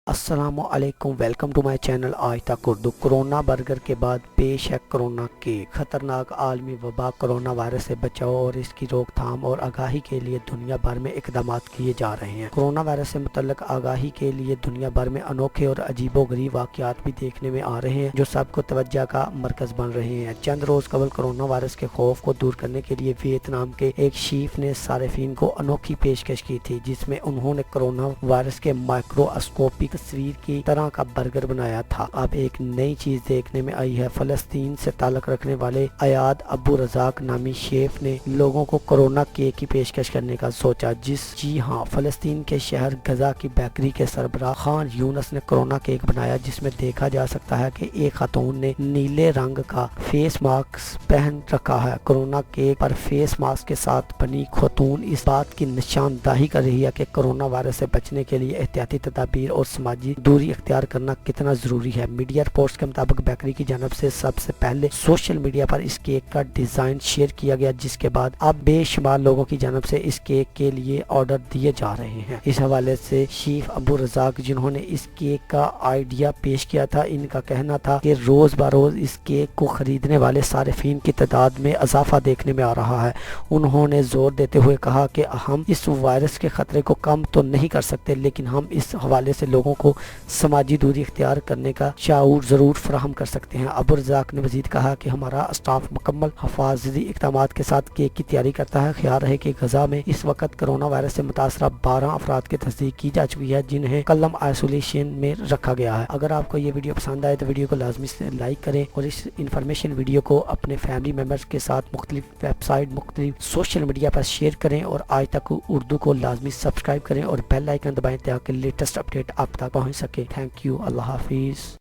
السلام علیکم، welcome to my channel آج تک اردو۔ کورونا برگر کے بعد پیش ہے کورونا کیک۔ خطرناک عالمی وبا کورونا وائرس سے بچاؤ اور اس کی روک تھام اور آگاہی کے لیے دنیا بھر میں اقدامات کیے جا رہے ہیں۔ کورونا وائرس سے متعلق آگاہی کے لیے دنیا بھر میں انوکھے اور عجیب و غریب واقعات بھی دیکھنے میں آ رہے ہیں جو سب کو توجہ کا مرکز بن رہے ہیں۔ چند روز قبل کورونا وائرس کے خوف کو دور کرنے کے لیے ویتنام کے ایک شیف نے صارفین کو انوکھی پیشکش کی تھی جس میں انہوں نے کورونا وائرس کے مائکرواسکوپک تصویر کی طرح کا برگر بنایا تھا۔ اب ایک نئی چیز دیکھنے میں آئی ہے۔ فلسطین سے تعلق رکھنے والے ایاد ابو رزاق نامی شیف نے لوگوں کو کورونا کیک کی پیشکش کرنے کا سوچا۔ جی ہاں، فلسطین کے شہر غزہ کی بیکری کے سربراہ خان یونس نے کورونا کیک بنایا جس میں دیکھا جا سکتا ہے کہ ایک خاتون نے نیلے رنگ کا فیس ماسک پہن رکھا ہے۔ کورونا کیک پر فیس ماسک کے ساتھ بنی خاتون اس بات کی نشاندہی کر رہی ہے کہ کورونا وائرس سے بچنے کے لیے احتیاطی تدابیر اور سماجی دوری اختیار کرنا کتنا ضروری ہے۔ میڈیا رپورٹس کے مطابق بیکری کی جانب سے سب سے پہلے سوشل میڈیا پر اس کیک کا ڈیزائن شیئر کیا گیا جس کے بعد اب بے شمار لوگوں کی جانب سے اس کیک کے لیے آرڈر دیے جا رہے ہیں۔ اس حوالے سے شیف ابو رزاق جنہوں نے اس کیک کا آئیڈیا پیش کیا تھا، ان کا کہنا تھا کہ روز بروز اس کیک کو خریدنے والے صارفین کی تعداد میں اضافہ دیکھنے میں آ رہا ہے۔ انہوں نے زور دیتے ہوئے کہا کہ ہم اس وائرس کے خطرے کو کم تو نہیں کر سکتے لیکن ہم اس حوالے سے لوگوں کو سماجی دوری اختیار کرنے کا شعور ضرور فراہم کر سکتے ہیں۔ ابو رزاق نے مزید کہا کہ ہمارا اسٹاف مکمل حفاظتی اقدامات کے ساتھ کیک کی تیاری کرتا ہے۔ خیال رہے کہ غزہ میں اس وقت کورونا وائرس سے متاثرہ 12 افراد کی تصدیق کی جا چکی ہے جنہیں کلم آئسولیشن میں رکھا گیا ہے۔ اگر آپ کو یہ ویڈیو پسند آئے تو ویڈیو کو لازمی سے لائک کریں اور اس انفارمیشن ویڈیو کو اپنے فیملی ممبرز کے ساتھ مختلف ویب سائٹ مختلف سوشل میڈیا پر شیئر کریں اور آج تک اردو کو لازمی سبسکرائب کریں اور بیل آئیکن دبائیں تاکہ لیٹسٹ اپڈیٹ آپ تک پہنچ سکے۔ تھینک یو، اللہ حافظ۔